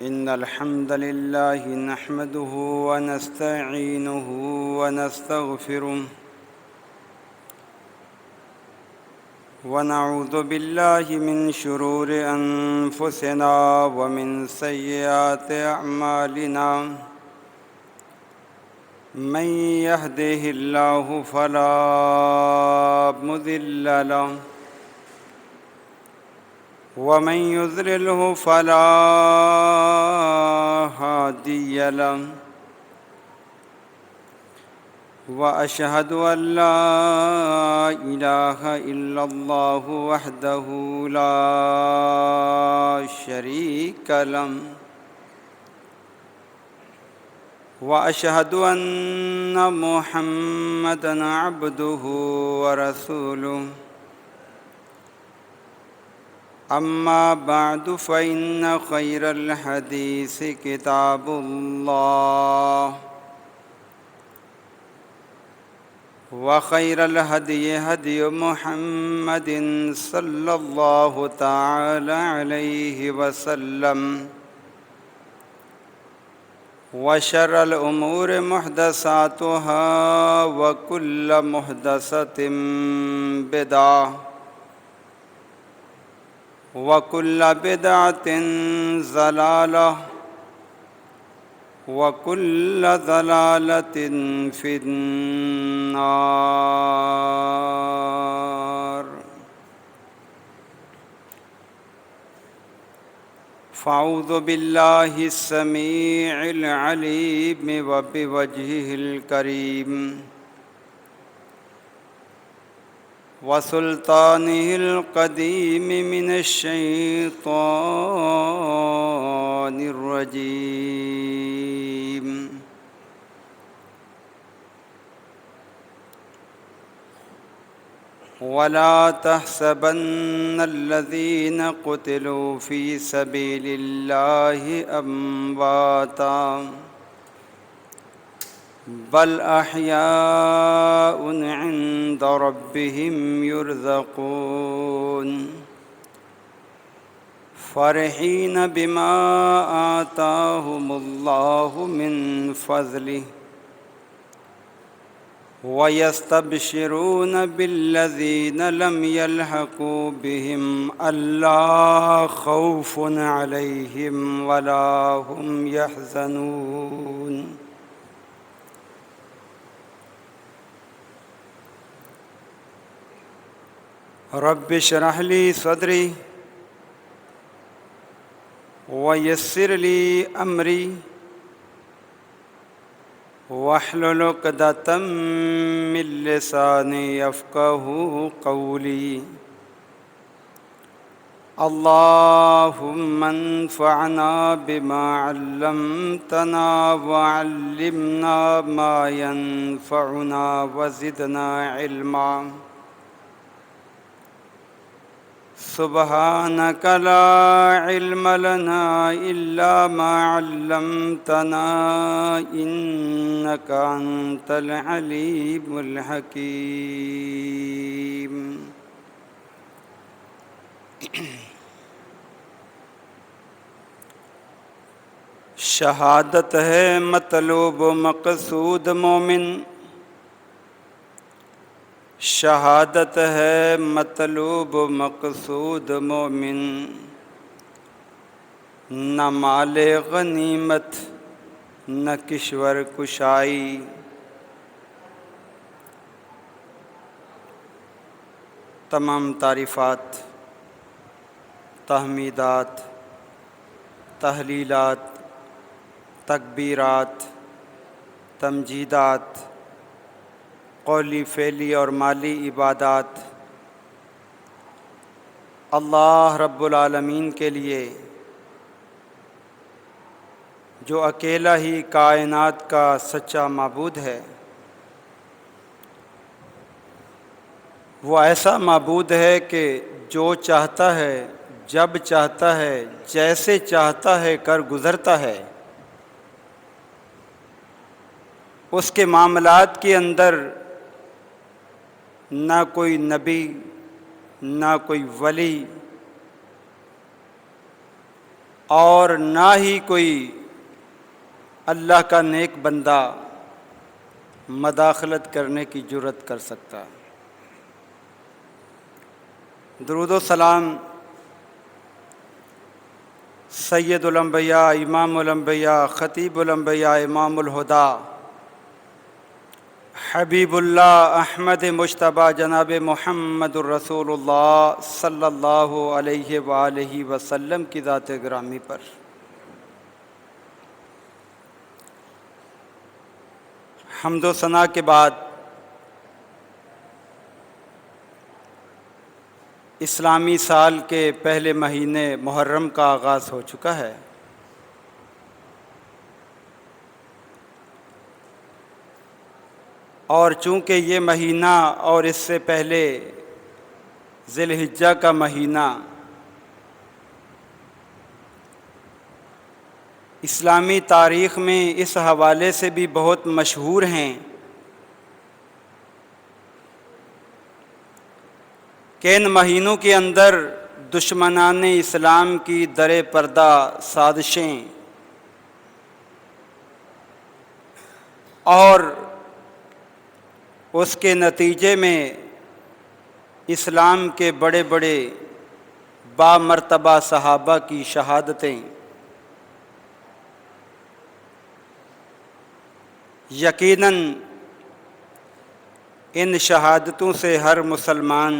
إن الحمد لله نحمده ونستعينه ونستغفره ونعوذ بالله من شرور أنفسنا ومن سيئات أعمالنا من يهده الله فلا مضل له ومن يضلله فلا هادي له وأشهد أن لا إله إلا الله وحده لا شريك له وأشهد أن محمدًا عبده ورسوله أما بعد فإن خير الحديث كتاب الله وخير الهدي هدي محمد صلى الله تعالى عليه وسلم وشر الأمور محدثاتها وكل محدثة بدعة وكل بدعة ضلالة وكل ضلالة في النار فأعوذ بالله السميع العليم وبوجهه الكريم وسلطانه القديم من الشيطان الرجيم ولا تحسبن الذين قتلوا في سبيل الله أمواتا بل أحياء عند ربهم يرزقون فرحين بما آتاهم الله من فضله ويستبشرون بالذين لم يلحقوا بهم ألا خوف عليهم ولا هم يحزنون رب اشرح لي صدري ويسر لي أمري واحلل عقدة من لساني يفقهوا قولي اللهم انفعنا بما علمتنا وعلمنا ما ينفعنا وزدنا علما سبحانك لا علم لنا إلا ما علمتنا إنك أنت العليم الحكيم شہادت ہے مطلوب و مقصود مومن شہادت ہے مطلوب و مقصود مومن نہ مال غنیمت نہ کشور کشائی تمام تعریفات تحمیدات تحلیلات تکبیرات تمجیدات قولی فعلی اور مالی عبادات اللہ رب العالمین کے لیے جو اکیلا ہی کائنات کا سچا معبود ہے، وہ ایسا معبود ہے کہ جو چاہتا ہے جب چاہتا ہے جیسے چاہتا ہے کر گزرتا ہے۔ اس کے معاملات کے اندر نہ کوئی نبی نہ کوئی ولی اور نہ ہی کوئی اللہ کا نیک بندہ مداخلت کرنے کی جرات کر سکتا۔ درود و سلام سید الانبیاء، امام الانبیاء، خطیب الانبیاء، امام الہدیٰ، حبیب اللہ احمد مجتبیٰ جناب محمد الرسول اللہ صلی اللہ علیہ وآلہ وسلم کی ذات گرامی پر حمد و ثنا کے بعد اسلامی سال کے پہلے مہینے محرم کا آغاز ہو چکا ہے۔ اور چونکہ یہ مہینہ اور اس سے پہلے ذی الحجہ کا مہینہ اسلامی تاریخ میں اس حوالے سے بھی بہت مشہور ہیں کہ ان مہینوں کے اندر دشمنان اسلام کی در پردہ سازشیں اور اس کے نتیجے میں اسلام کے بڑے بڑے بامرتبہ صحابہ کی شہادتیں یقیناً ان شہادتوں سے ہر مسلمان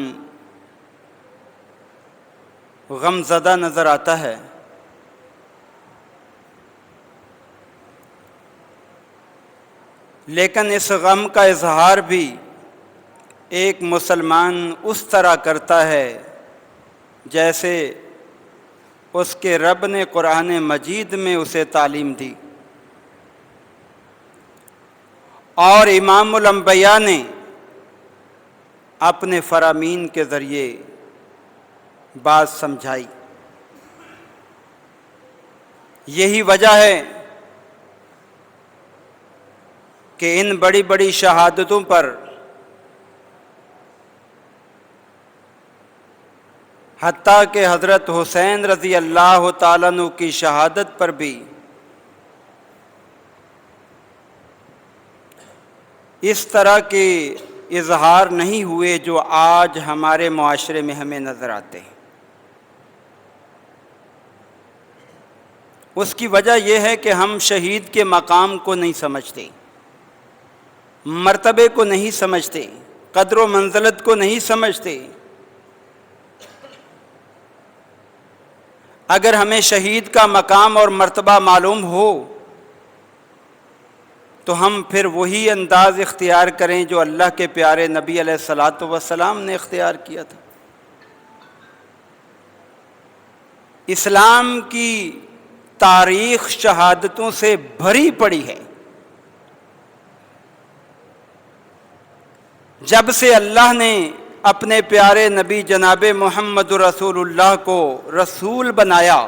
غم زدہ نظر آتا ہے۔ لیکن اس غم کا اظہار بھی ایک مسلمان اس طرح کرتا ہے جیسے اس کے رب نے قرآن مجید میں اسے تعلیم دی اور امام الانبیاء نے اپنے فرامین کے ذریعے بات سمجھائی۔ یہی وجہ ہے کہ ان بڑی بڑی شہادتوں پر حتیٰ کہ حضرت حسین رضی اللہ تعالیٰ عنہ کی شہادت پر بھی اس طرح کے اظہار نہیں ہوئے جو آج ہمارے معاشرے میں ہمیں نظر آتے ہیں۔ اس کی وجہ یہ ہے کہ ہم شہید کے مقام کو نہیں سمجھتے، مرتبے کو نہیں سمجھتے، قدر و منزلت کو نہیں سمجھتے۔ اگر ہمیں شہید کا مقام اور مرتبہ معلوم ہو تو ہم پھر وہی انداز اختیار کریں جو اللہ کے پیارے نبی علیہ الصلاۃ والسلام نے اختیار کیا تھا۔ اسلام کی تاریخ شہادتوں سے بھری پڑی ہے۔ جب سے اللہ نے اپنے پیارے نبی جناب محمد رسول اللہ کو رسول بنایا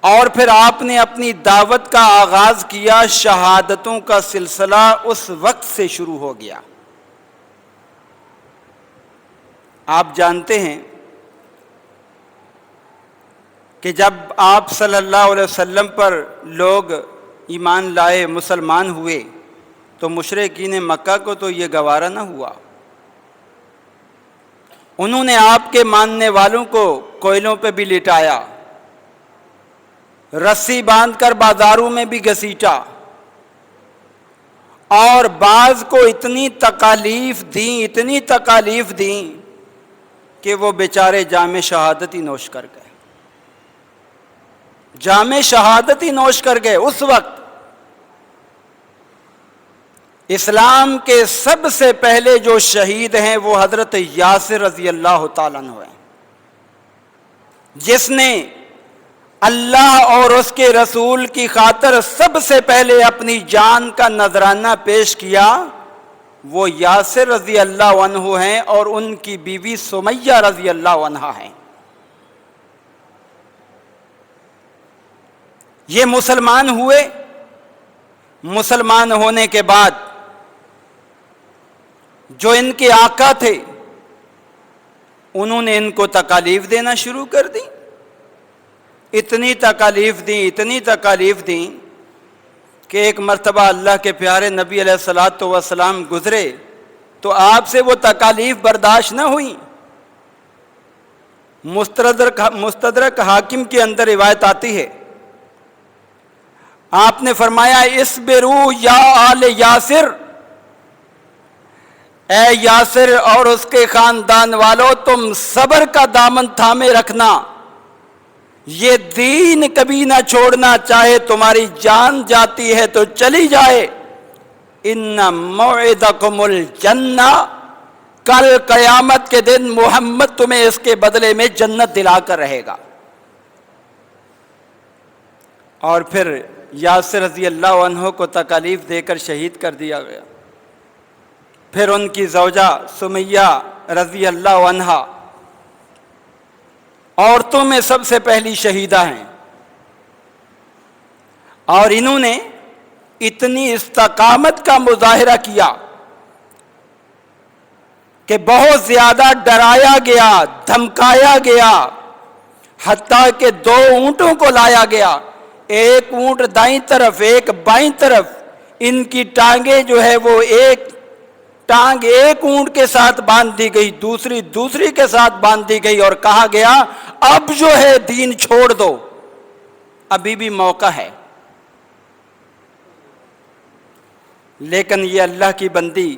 اور پھر آپ نے اپنی دعوت کا آغاز کیا، شہادتوں کا سلسلہ اس وقت سے شروع ہو گیا۔ آپ جانتے ہیں کہ جب آپ صلی اللہ علیہ وسلم پر لوگ ایمان لائے، مسلمان ہوئے، تو مشرکین مکہ کو تو یہ گوارا نہ ہوا۔ انہوں نے آپ کے ماننے والوں کو کوئلوں پہ بھی لٹایا، رسی باندھ کر بازاروں میں بھی گھسیٹا، اور بعض کو اتنی تکالیف دیں کہ وہ بیچارے جام شہادت ہی نوش کر گئے۔ جام شہادت ہی نوش کر گئے۔ اس وقت اسلام کے سب سے پہلے جو شہید ہیں وہ حضرت یاسر رضی اللہ تعالیٰ عنہ ہیں، جس نے اللہ اور اس کے رسول کی خاطر سب سے پہلے اپنی جان کا نذرانہ پیش کیا۔ وہ یاسر رضی اللہ عنہ ہیں اور ان کی بیوی سمیہ رضی اللہ عنہا ہیں۔ یہ مسلمان ہوئے۔ مسلمان ہونے کے بعد جو ان کے آقا تھے انہوں نے ان کو تکالیف دینا شروع کر دی۔ اتنی تکالیف دیں کہ ایک مرتبہ اللہ کے پیارے نبی علیہ الصلوۃ والسلام گزرے تو آپ سے وہ تکالیف برداشت نہ ہوئی۔ مستدرک حاکم کے اندر روایت آتی ہے، آپ نے فرمایا اصبروا یا آل یاسر، اے یاسر اور اس کے خاندان والوں، تم صبر کا دامن تھامے رکھنا، یہ دین کبھی نہ چھوڑنا، چاہے تمہاری جان جاتی ہے تو چلی جائے۔ ان موعدکم الجنہ، کل قیامت کے دن محمد تمہیں اس کے بدلے میں جنت دلا کر رہے گا۔ اور پھر یاسر رضی اللہ عنہ کو تکالیف دے کر شہید کر دیا گیا۔ پھر ان کی زوجہ سمیہ رضی اللہ عنہا عورتوں میں سب سے پہلی شہیدہ ہیں، اور انہوں نے اتنی استقامت کا مظاہرہ کیا کہ بہت زیادہ ڈرایا گیا، دھمکایا گیا، حتیٰ کہ 2 اونٹوں کو لایا گیا، ایک اونٹ دائیں طرف ایک بائیں طرف، ان کی ٹانگیں جو ہے وہ ایک ٹانگ ایک اونٹ کے ساتھ باندھ دی گئی، دوسری کے ساتھ باندھ دی گئی، اور کہا گیا اب جو ہے دین چھوڑ دو، ابھی بھی موقع ہے۔ لیکن یہ اللہ کی بندی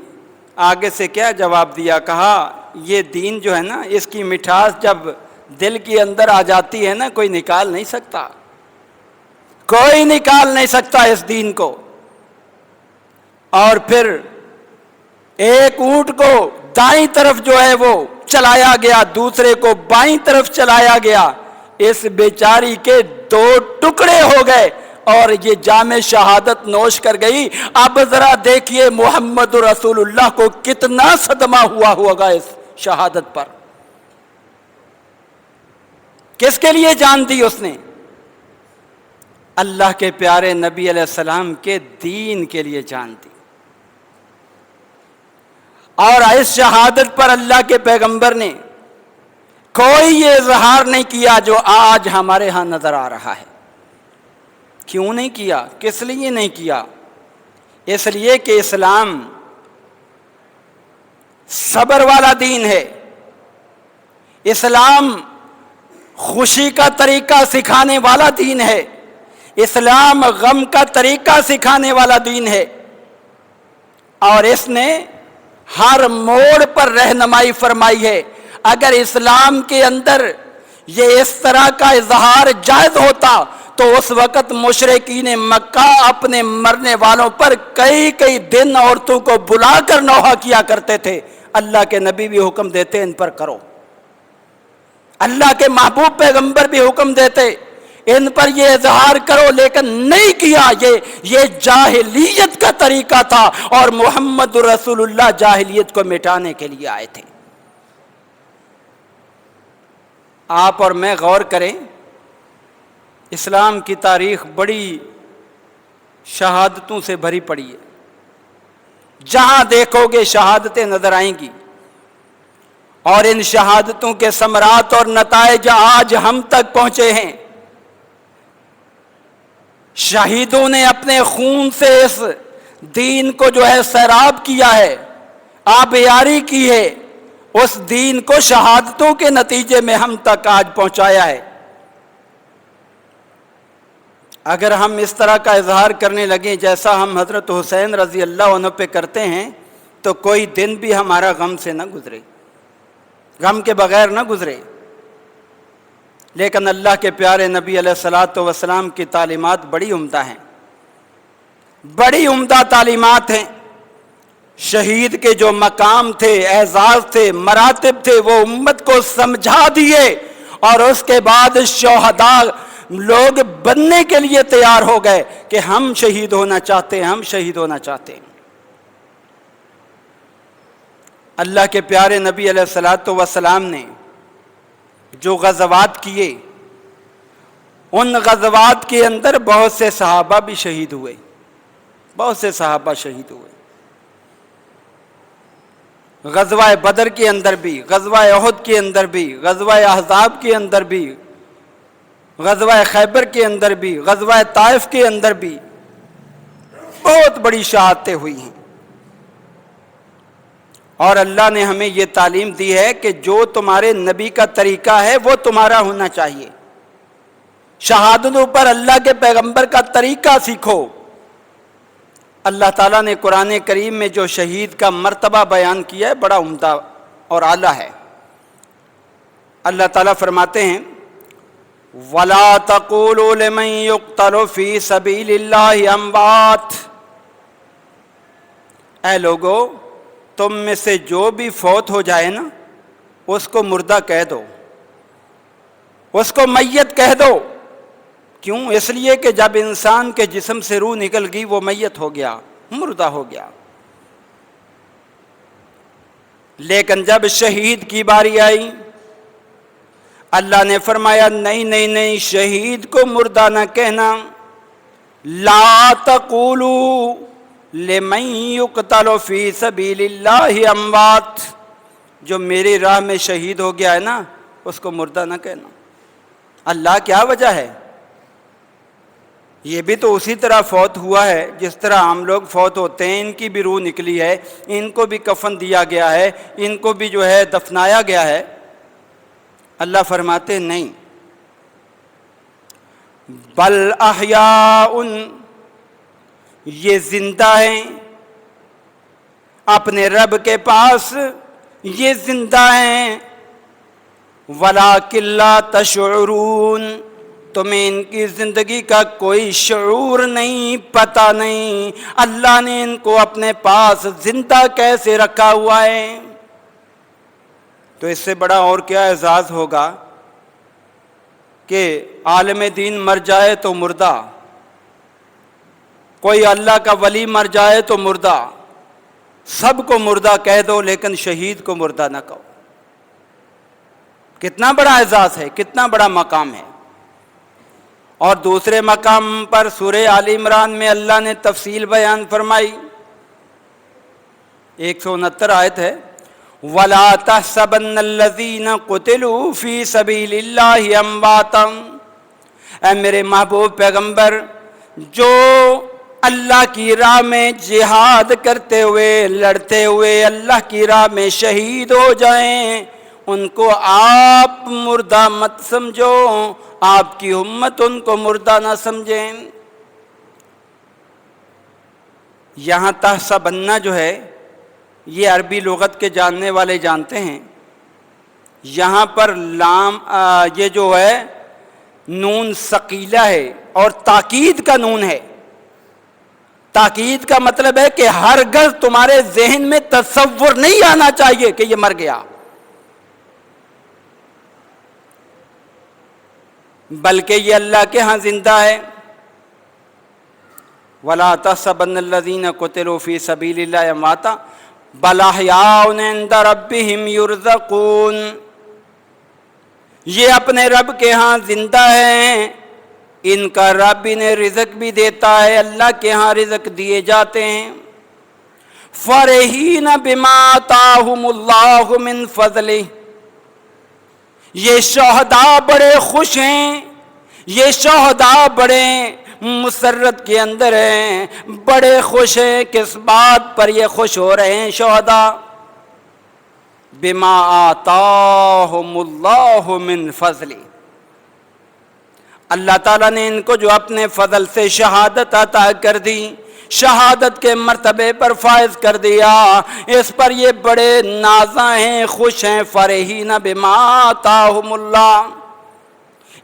آگے سے کیا جواب دیا؟ کہا یہ دین جو ہے نا، اس کی مٹھاس جب دل کے اندر آ جاتی ہے نا، کوئی نکال نہیں سکتا، کوئی نکال نہیں سکتا اس دین کو۔ اور پھر ایک اونٹ کو دائیں طرف جو ہے وہ چلایا گیا، دوسرے کو بائیں طرف چلایا گیا، اس بیچاری کے 2 ٹکڑے ہو گئے اور یہ جام شہادت نوش کر گئی۔ اب ذرا دیکھیے محمد رسول اللہ کو کتنا صدمہ ہوا ہوگا اس شہادت پر۔ کس کے لیے جان دی اس نے؟ اللہ کے پیارے نبی علیہ السلام کے دین کے لیے جان دی۔ اور اس شہادت پر اللہ کے پیغمبر نے کوئی یہ اظہار نہیں کیا جو آج ہمارے ہاں نظر آ رہا ہے۔ کیوں نہیں کیا؟ کس لیے نہیں کیا؟ اس لیے کہ اسلام صبر والا دین ہے، اسلام خوشی کا طریقہ سکھانے والا دین ہے، اسلام غم کا طریقہ سکھانے والا دین ہے، اور اس نے ہر موڑ پر رہنمائی فرمائی ہے۔ اگر اسلام کے اندر یہ اس طرح کا اظہار جائز ہوتا تو اس وقت مشرکین مکہ اپنے مرنے والوں پر کئی دن عورتوں کو بلا کر نوحہ کیا کرتے تھے۔ اللہ کے نبی بھی حکم دیتے ان پر کرو، اللہ کے محبوب پیغمبر بھی حکم دیتے ان پر یہ اظہار کرو، لیکن نہیں کیا۔ یہ جاہلیت کا طریقہ تھا، اور محمد رسول اللہ جاہلیت کو مٹانے کے لیے آئے تھے۔ آپ اور میں غور کریں، اسلام کی تاریخ بڑی شہادتوں سے بھری پڑی ہے، جہاں دیکھو گے شہادتیں نظر آئیں گی، اور ان شہادتوں کے ثمرات اور نتائج آج ہم تک پہنچے ہیں۔ شہیدوں نے اپنے خون سے اس دین کو جو ہے سیراب کیا ہے، آبیاری کی ہے، اس دین کو شہادتوں کے نتیجے میں ہم تک آج پہنچایا ہے۔ اگر ہم اس طرح کا اظہار کرنے لگیں جیسا ہم حضرت حسین رضی اللہ عنہ پہ کرتے ہیں، تو کوئی دن بھی ہمارا غم سے نہ گزرے، غم کے بغیر نہ گزرے۔ لیکن اللہ کے پیارے نبی علیہ الصلوۃ والسلام کی تعلیمات بڑی عمدہ ہیں، بڑی عمدہ تعلیمات ہیں۔ شہید کے جو مقام تھے، اعزاز تھے، مراتب تھے، وہ امت کو سمجھا دیے، اور اس کے بعد شہداء لوگ بننے کے لیے تیار ہو گئے کہ ہم شہید ہونا چاہتے ہیں، ہم شہید ہونا چاہتے ہیں۔ اللہ کے پیارے نبی علیہ الصلوۃ والسلام نے جو غزوات کیے، ان غزوات کے اندر بہت سے صحابہ بھی شہید ہوئے، بہت سے صحابہ شہید ہوئے۔ غزوہ بدر کے اندر بھی، غزوہ احد کے اندر بھی، غزوہ احزاب کے اندر بھی، غزوہ خیبر کے اندر بھی، غزوہ طائف کے اندر بھی بہت بڑی شہادتیں ہوئی ہیں۔ اور اللہ نے ہمیں یہ تعلیم دی ہے کہ جو تمہارے نبی کا طریقہ ہے وہ تمہارا ہونا چاہیے۔ شہادتوں پر اللہ کے پیغمبر کا طریقہ سیکھو۔ اللہ تعالیٰ نے قرآن کریم میں جو شہید کا مرتبہ بیان کیا ہے بڑا عمدہ اور اعلیٰ ہے۔ اللہ تعالیٰ فرماتے ہیں وَلَا تَقُولُوا لِمَن يُقْتَلُ فِي سَبِيلِ اللَّهِ أَمْوَاتٌ، اے لوگو تم میں سے جو بھی فوت ہو جائے نا اس کو مردہ کہہ دو، اس کو میت کہہ دو۔ کیوں؟ اس لیے کہ جب انسان کے جسم سے روح نکل گئی وہ میت ہو گیا، مردہ ہو گیا۔ لیکن جب شہید کی باری آئی اللہ نے فرمایا نہیں نہیں نہیں، شہید کو مردہ نہ کہنا۔ لا تقولوا لمن يقتل فی سبیل اللہ اموات، جو میری راہ میں شہید ہو گیا ہے نا اس کو مردہ نہ کہنا۔ اللہ کیا وجہ ہے؟ یہ بھی تو اسی طرح فوت ہوا ہے جس طرح ہم لوگ فوت ہوتے ہیں، ان کی بھی روح نکلی ہے، ان کو بھی کفن دیا گیا ہے، ان کو بھی جو ہے دفنایا گیا ہے۔ اللہ فرماتے نہیں، بل احیاء، یہ زندہ ہیں اپنے رب کے پاس، یہ زندہ ہیں، وَلَٰكِن لَّا تَشْعُرُونَ، تمہیں ان کی زندگی کا کوئی شعور نہیں، پتہ نہیں۔ اللہ نے ان کو اپنے پاس زندہ کیسے رکھا ہوا ہے؟ تو اس سے بڑا اور کیا اعزاز ہوگا کہ عالم دین مر جائے تو مردہ، کوئی اللہ کا ولی مر جائے تو مردہ، سب کو مردہ کہہ دو لیکن شہید کو مردہ نہ کہو۔ کتنا بڑا اعزاز ہے، کتنا بڑا مقام ہے۔ اور دوسرے مقام پر سورہ آل عمران میں اللہ نے تفصیل بیان فرمائی، 169 آیت ہے، وَلَا تَحْسَبَنَّ الَّذِينَ قُتِلُوا فِي سَبِيلِ اللَّهِ أَمْوَاتًا، اے میرے محبوب پیغمبر، جو اللہ کی راہ میں جہاد کرتے ہوئے، لڑتے ہوئے اللہ کی راہ میں شہید ہو جائیں، ان کو آپ مردہ مت سمجھو، آپ کی امت ان کو مردہ نہ سمجھیں۔ یہاں تحسبنہ جو ہے یہ عربی لغت کے جاننے والے جانتے ہیں، یہاں پر لام یہ جو ہے نون ثقیلہ ہے اور تاکید کا نون ہے۔ تاکید کا مطلب ہے کہ ہرگز تمہارے ذہن میں تصور نہیں آنا چاہیے کہ یہ مر گیا، بلکہ یہ اللہ کے ہاں زندہ ہے۔ وَلَا تَحْسَبَنَّ الَّذِينَ قُتِلُوا فِي سَبِيلِ اللَّهِ أَمْوَاتًا بَلْ أَحْيَاءٌ عِندَ رَبِّهِمْ يُرْزَقُونَ، یہ اپنے رب کے ہاں زندہ ہیں، ان کا رب انہیں رزق بھی دیتا ہے، اللہ کے ہاں رزق دیے جاتے ہیں۔ فَرِحِينَ بِمَا آتَاهُمُ اللَّهُ مِنْ فَضْلِهِ، یہ شہداء بڑے خوش ہیں، یہ شہداء بڑے مسرت کے اندر ہیں، بڑے خوش ہیں۔ کس بات پر یہ خوش ہو رہے ہیں شہداء؟ بما آتاہم اللہ من فضل، اللہ تعالیٰ نے ان کو جو اپنے فضل سے شہادت عطا کر دی، شہادت کے مرتبے پر فائز کر دیا، اس پر یہ بڑے نازاں ہیں، خوش ہیں۔ فرحین بما آتاہم اللہ،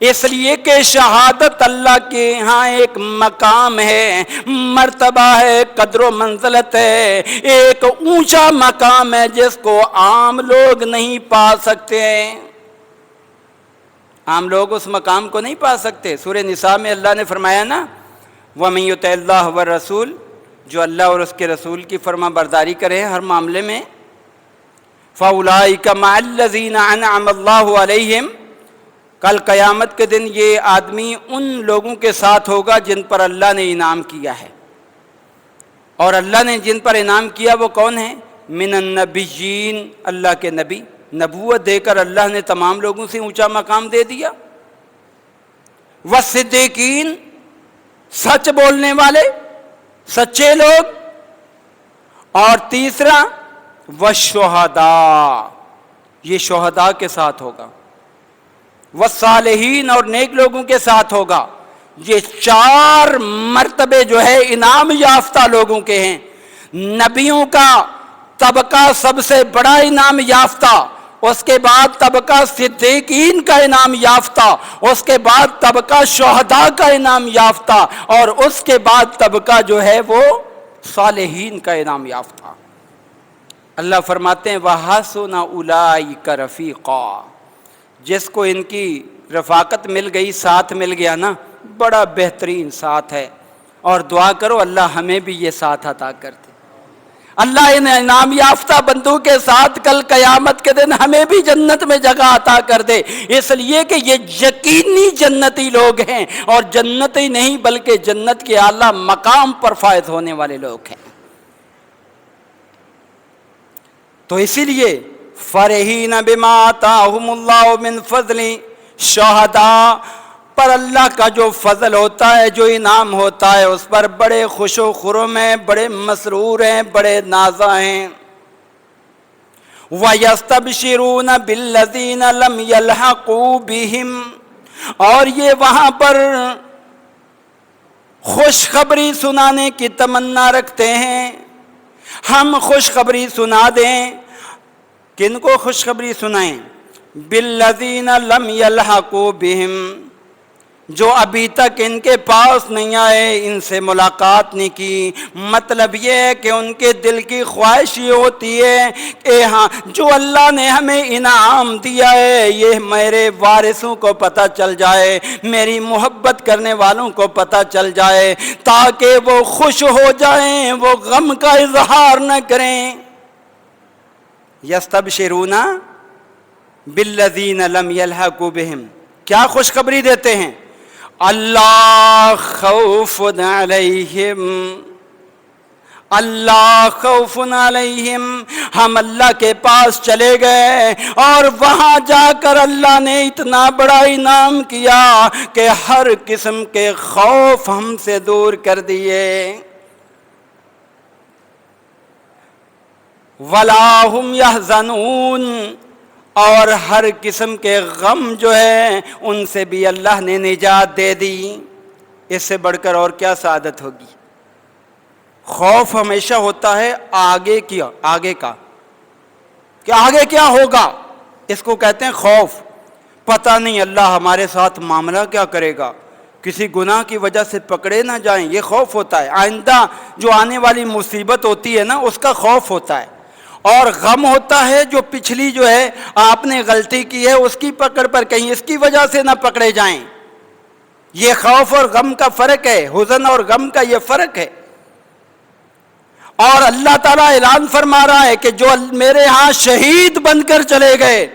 اس لیے کہ شہادت اللہ کے ہاں ایک مقام ہے، مرتبہ ہے، قدر و منزلت ہے، ایک اونچا مقام ہے جس کو عام لوگ نہیں پا سکتے۔ عام لوگ اس مقام کو نہیں پا سکتے۔ سورہ نساء میں اللہ نے فرمایا نا، وَمَن يُطِعِ اللَّهَ وَالرَّسُولَ، جو اللہ اور اس کے رسول کی فرما برداری کرے ہر معاملے میں، فَأُولَٰئِكَ مَعَ الَّذِينَ أَنْعَمَ اللَّهُ عَلَيْهِمْ، کل قیامت کے دن یہ آدمی ان لوگوں کے ساتھ ہوگا جن پر اللہ نے انعام کیا ہے۔ اور اللہ نے جن پر انعام کیا وہ کون ہیں؟ من النبیین، اللہ کے نبی، نبوت دے کر اللہ نے تمام لوگوں سے اونچا مقام دے دیا۔ والصدیقین، سچ بولنے والے، سچے لوگ، اور تیسرا والشہداء، یہ شہداء کے ساتھ ہوگا، والصالحین، اور نیک لوگوں کے ساتھ ہوگا۔ یہ 4 مرتبے جو ہے انعام یافتہ لوگوں کے ہیں۔ نبیوں کا طبقہ سب سے بڑا انعام یافتہ، اس کے بعد طبقہ صدیقین کا انعام یافتہ، اس کے بعد طبقہ شہداء کا انعام یافتہ، اور اس کے بعد طبقہ جو ہے وہ صالحین کا انعام یافتہ۔ اللہ فرماتے ہیں وَحَسُنَ أُولَئِكَ رَفِيقًا، جس کو ان کی رفاقت مل گئی، ساتھ مل گیا نا، بڑا بہترین ساتھ ہے۔ اور دعا کرو اللہ ہمیں بھی یہ ساتھ عطا کر دے۔ اللہ ان انعام یافتہ بندوں کے ساتھ کل قیامت کے دن ہمیں بھی جنت میں جگہ عطا کر دے، اس لیے کہ یہ یقینی جنتی لوگ ہیں، اور جنتی نہیں بلکہ جنت کے اعلیٰ مقام پر فائز ہونے والے لوگ ہیں۔ تو اسی لیے فرحین بما آتاہم اللہ من فضل، شہداء پر اللہ کا جو فضل ہوتا ہے، جو انعام ہوتا ہے، اس پر بڑے خوش و خرم ہیں، بڑے مسرور ہیں، بڑے نازا ہیں۔ وَيَسْتَبْشِرُونَ بِالَّذِينَ لَمْ يَلْحَقُوا بِهِمْ، اور یہ وہاں پر خوشخبری سنانے کی تمنا رکھتے ہیں۔ ہم خوشخبری سنا دیں، کن کو خوشخبری سنائیں؟ بالذین لم یلحقوا بہم، جو ابھی تک ان کے پاس نہیں آئے، ان سے ملاقات نہیں کی۔ مطلب یہ ہے کہ ان کے دل کی خواہش یہ ہوتی ہے کہ ہاں جو اللہ نے ہمیں انعام دیا ہے یہ میرے وارثوں کو پتہ چل جائے، میری محبت کرنے والوں کو پتہ چل جائے، تاکہ وہ خوش ہو جائیں، وہ غم کا اظہار نہ کریں۔ یستبشرون بالذین لم یلحقوا بہم، کیا خوشخبری دیتے ہیں؟ اللہ خوف علیہم، اللہ خوف علیہم، ہم اللہ کے پاس چلے گئے اور وہاں جا کر اللہ نے اتنا بڑا انعام کیا کہ ہر قسم کے خوف ہم سے دور کر دیے۔ وَلَا هُمْ يَحْزَنُونَ، اور ہر قسم کے غم جو ہے ان سے بھی اللہ نے نجات دے دی۔ اس سے بڑھ کر اور کیا سعادت ہوگی؟ خوف ہمیشہ ہوتا ہے آگے کا کہ آگے کیا ہوگا، اس کو کہتے ہیں خوف۔ پتہ نہیں اللہ ہمارے ساتھ معاملہ کیا کرے گا، کسی گناہ کی وجہ سے پکڑے نہ جائیں، یہ خوف ہوتا ہے۔ آئندہ جو آنے والی مصیبت ہوتی ہے نا، اس کا خوف ہوتا ہے۔ اور غم ہوتا ہے جو پچھلی جو ہے آپ نے غلطی کی ہے اس کی پکڑ پر کہیں اس کی وجہ سے نہ پکڑے جائیں۔ یہ خوف اور غم کا فرق ہے، حزن اور غم کا یہ فرق ہے۔ اور اللہ تعالیٰ اعلان فرما رہا ہے کہ جو میرے ہاں شہید بن کر چلے گئے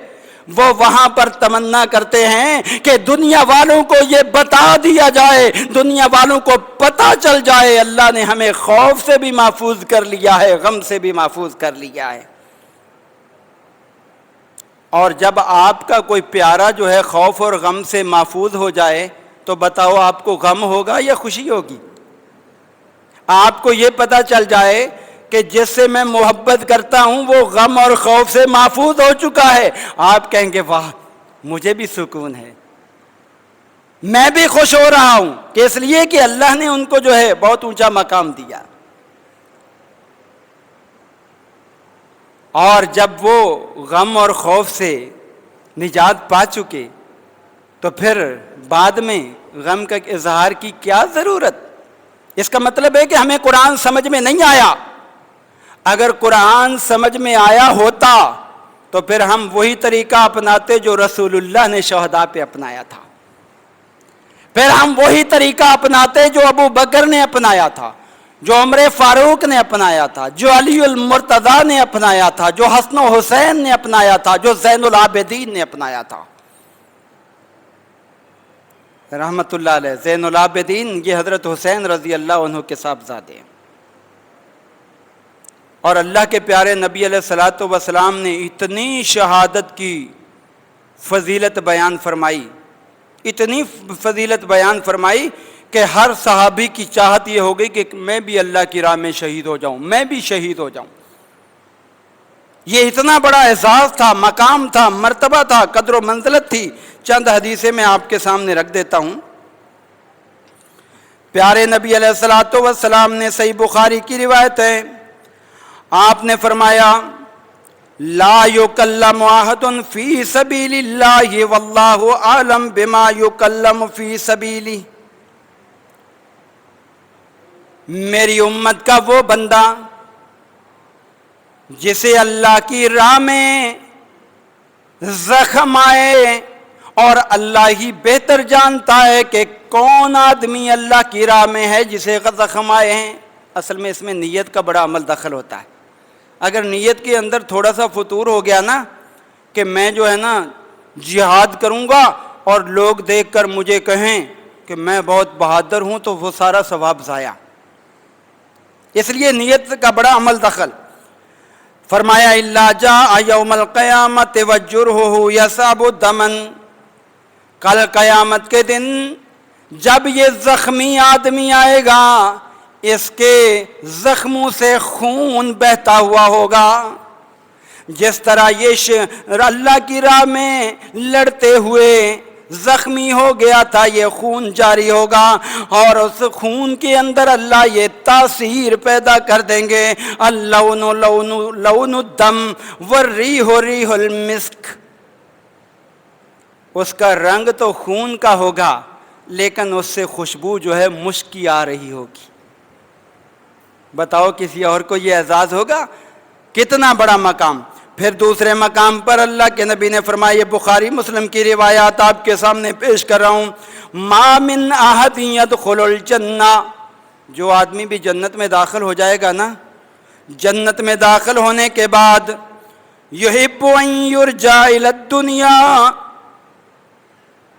وہ وہاں پر تمنا کرتے ہیں کہ دنیا والوں کو یہ بتا دیا جائے، دنیا والوں کو پتہ چل جائے اللہ نے ہمیں خوف سے بھی محفوظ کر لیا ہے، غم سے بھی محفوظ کر لیا ہے۔ اور جب آپ کا کوئی پیارا جو ہے خوف اور غم سے محفوظ ہو جائے تو بتاؤ آپ کو غم ہوگا یا خوشی ہوگی؟ آپ کو یہ پتہ چل جائے کہ جس سے میں محبت کرتا ہوں وہ غم اور خوف سے محفوظ ہو چکا ہے، آپ کہیں گے واہ مجھے بھی سکون ہے، میں بھی خوش ہو رہا ہوں، کہ اس لیے کہ اللہ نے ان کو جو ہے بہت اونچا مقام دیا۔ اور جب وہ غم اور خوف سے نجات پا چکے تو پھر بعد میں غم کا اظہار کی کیا ضرورت؟ اس کا مطلب ہے کہ ہمیں قرآن سمجھ میں نہیں آیا۔ اگر قرآن سمجھ میں آیا ہوتا تو پھر ہم وہی طریقہ اپناتے جو رسول اللہ نے شہداء پہ اپنایا تھا، پھر ہم وہی طریقہ اپناتے جو ابو بکر نے اپنایا تھا، جو عمر فاروق نے اپنایا تھا، جو علی المرتضیٰ نے اپنایا تھا، جو حسن و حسین نے اپنایا تھا، جو زین العابدین نے اپنایا تھا رحمت اللہ علیہ۔ زین العابدین یہ حضرت حسین رضی اللہ عنہ کے صاحبزادے ہیں۔ اور اللہ کے پیارے نبی علیہ الصلوۃ والسلام نے اتنی شہادت کی فضیلت بیان فرمائی اتنی فضیلت بیان فرمائی کہ ہر صحابی کی چاہت یہ ہو گئی کہ میں بھی اللہ کی راہ میں شہید ہو جاؤں، میں بھی شہید ہو جاؤں۔ یہ اتنا بڑا اعزاز تھا، مقام تھا، مرتبہ تھا، قدر و منزلت تھی۔ چند حدیثیں میں آپ کے سامنے رکھ دیتا ہوں۔ پیارے نبی علیہ الصلوۃ والسلام نے، صحیح بخاری کی روایت ہے، آپ نے فرمایا لا یکلم احد فی سبیل اللہ واللہ اعلم بما یکلم فی سبیلہ۔ میری امت کا وہ بندہ جسے اللہ کی راہ میں زخم آئے، اور اللہ ہی بہتر جانتا ہے کہ کون آدمی اللہ کی راہ میں ہے جسے زخم آئے ہیں۔ اصل میں اس میں نیت کا بڑا عمل دخل ہوتا ہے۔ اگر نیت کے اندر تھوڑا سا فطور ہو گیا نا کہ میں جو ہے نا جہاد کروں گا اور لوگ دیکھ کر مجھے کہیں کہ میں بہت بہادر ہوں، تو وہ سارا ثواب ضائع۔ اس لیے نیت کا بڑا عمل دخل۔ فرمایا الا جاء یوم القیامت وجرحہ یصعب دما، کل قیامت کے دن جب یہ زخمی آدمی آئے گا، اس کے زخموں سے خون بہتا ہوا ہوگا۔ جس طرح یہ اللہ کی راہ میں لڑتے ہوئے زخمی ہو گیا تھا، یہ خون جاری ہوگا، اور اس خون کے اندر اللہ یہ تاثیر پیدا کر دیں گے، اللون لون الدم والریح ریح المسک۔ اس کا رنگ تو خون کا ہوگا، لیکن اس سے خوشبو جو ہے مشک کی آ رہی ہوگی۔ بتاؤ کسی اور کو یہ اعزاز ہوگا؟ کتنا بڑا مقام۔ پھر دوسرے مقام پر اللہ کے نبی نے فرمایا، یہ بخاری مسلم کی روایات آپ کے سامنے پیش کر رہا ہوں، ما من احد يدخل الجنہ، جو آدمی بھی جنت میں داخل ہو جائے گا نا، جنت میں داخل ہونے کے بعد یحب ان یرجع الی الدنیا،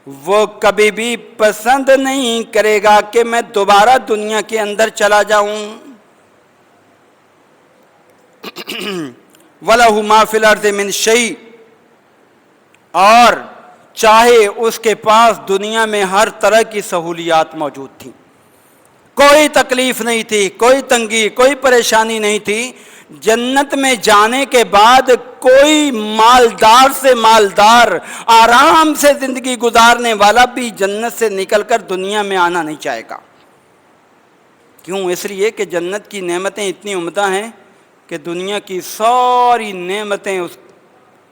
وہ کبھی بھی پسند نہیں کرے گا کہ میں دوبارہ دنیا کے اندر چلا جاؤں۔ وَلَهُ مَا فِي الْأَرْضِ مِنْ شَيْءٍ، اور چاہے اس کے پاس دنیا میں ہر طرح کی سہولیات موجود تھیں، کوئی تکلیف نہیں تھی، کوئی تنگی، کوئی پریشانی نہیں تھی، جنت میں جانے کے بعد کوئی مالدار سے مالدار آرام سے زندگی گزارنے والا بھی جنت سے نکل کر دنیا میں آنا نہیں چاہے گا۔ کیوں؟ اس لیے کہ جنت کی نعمتیں اتنی عمدہ ہیں کہ دنیا کی ساری نعمتیں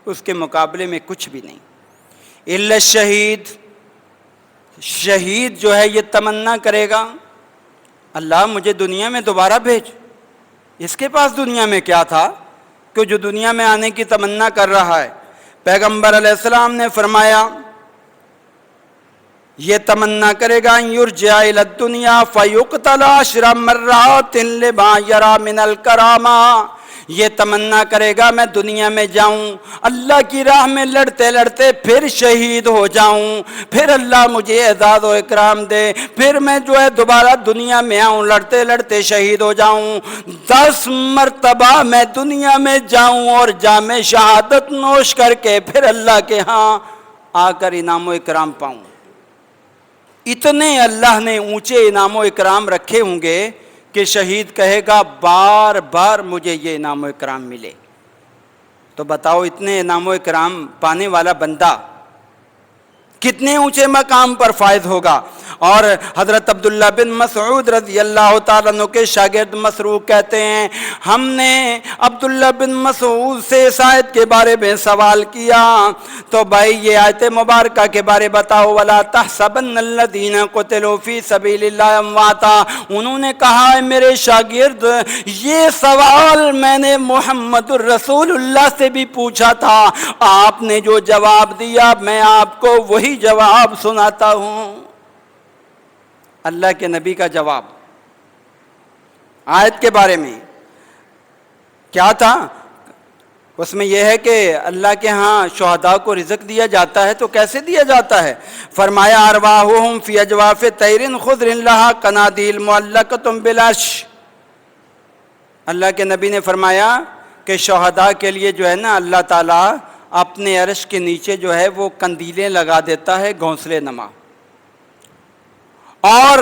اس کے مقابلے میں کچھ بھی نہیں۔ الا الشہید، شہید جو ہے یہ تمنا کرے گا، اللہ مجھے دنیا میں دوبارہ بھیج۔ اس کے پاس دنیا میں کیا تھا کہ جو دنیا میں آنے کی تمنا کر رہا ہے؟ پیغمبر علیہ السلام نے فرمایا یہ تمنا کرے گا ان یرجع الی الدنیا فیقتل 10 مرات لما یری من الکرامہ، یہ تمنا کرے گا میں دنیا میں جاؤں، اللہ کی راہ میں لڑتے لڑتے پھر شہید ہو جاؤں، پھر اللہ مجھے اعزاز و اکرام دے، پھر میں جو ہے دوبارہ دنیا میں آؤں، لڑتے لڑتے شہید ہو جاؤں، 10 مرتبہ میں دنیا میں جاؤں اور جام شہادت نوش کر کے پھر اللہ کے ہاں آ کر انعام و اکرام پاؤں۔ اتنے اللہ نے اونچے انعام و اکرام رکھے ہوں گے کہ شہید کہے گا بار بار مجھے یہ انعام و اکرام ملے۔ تو بتاؤ اتنے انعام و اکرام پانے والا بندہ کتنے اونچے مقام پر فائز ہوگا۔ اور حضرت عبداللہ بن مسعود رضی اللہ تعالیٰ عنہ کے شاگرد مسروق کہتے ہیں، ہم نے عبداللہ بن مسعود سے اس آیت کے بارے میں سوال کیا تو بھائی یہ آیت مبارکہ کے بارے بتاؤ، وَلَا تَحْسَبَنَّ الَّذِينَ قُتِلُوا فِي سَبِيلِ اللَّهِ أَمْوَاتًا۔ انہوں نے کہا ہے میرے شاگرد یہ سوال میں نے محمد الرسول اللہ سے بھی پوچھا تھا، آپ نے جو جواب دیا میں آپ کو وہی جواب سناتا ہوں۔ اللہ کے نبی کا جواب آیت کے بارے میں کیا تھا؟ اس میں یہ ہے کہ اللہ کے ہاں شہداء کو رزق دیا جاتا ہے، تو کیسے دیا جاتا ہے؟ فرمایا ارواحہم فی اجواف طیر خضر لہا قنادیل معلقۃ بالعرش۔ اللہ کے نبی نے فرمایا کہ شہداء کے لیے جو ہے نا اللہ تعالیٰ اپنے عرش کے نیچے جو ہے وہ قندیلیں لگا دیتا ہے گھونسلے نما۔ اور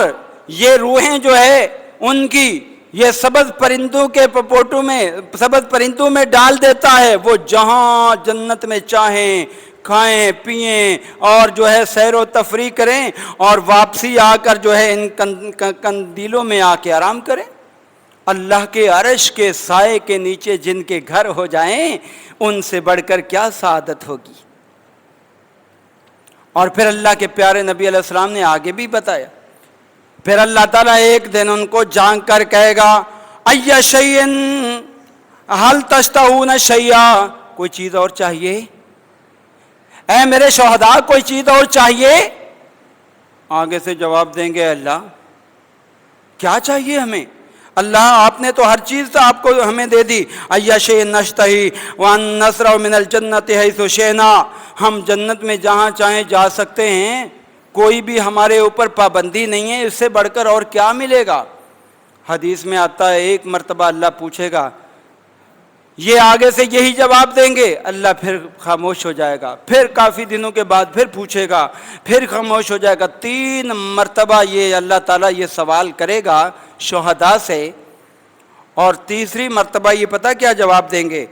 یہ روحیں جو ہے ان کی یہ سبز پرندوں کے پپوٹوں میں سبز پرندوں میں ڈال دیتا ہے، وہ جہاں جنت میں چاہیں کھائیں پئیں اور جو ہے سیر و تفریح کریں اور واپسی آ کر جو ہے ان قندیلوں میں آ کے آرام کریں۔ اللہ کے عرش کے سائے کے نیچے جن کے گھر ہو جائیں ان سے بڑھ کر کیا سعادت ہوگی۔ اور پھر اللہ کے پیارے نبی علیہ السلام نے آگے بھی بتایا، پھر اللہ تعالیٰ ایک دن ان کو جھانک کر کہے گا ای شیئن حل تشتہون شیئا، کوئی چیز اور چاہیے؟ اے میرے شہداء کوئی چیز اور چاہیے؟ آگے سے جواب دیں گے اللہ کیا چاہیے ہمیں؟ اللہ آپ نے تو ہر چیز آپ کو ہمیں دے دی۔ ای شیئن نشتہی وان نسرع من الجنت حیث شئنا، ہم جنت میں جہاں چاہیں جا سکتے ہیں، کوئی بھی ہمارے اوپر پابندی نہیں ہے، اس سے بڑھ کر اور کیا ملے گا؟ حدیث میں آتا ہے ایک مرتبہ اللہ پوچھے گا، یہ آگے سے یہی جواب دیں گے، اللہ پھر خاموش ہو جائے گا، پھر کافی دنوں کے بعد پھر پوچھے گا، پھر خاموش ہو جائے گا، 3 مرتبہ یہ اللہ تعالیٰ یہ سوال کرے گا شہداء سے، اور تیسری مرتبہ یہ پتہ کیا جواب دیں گے؟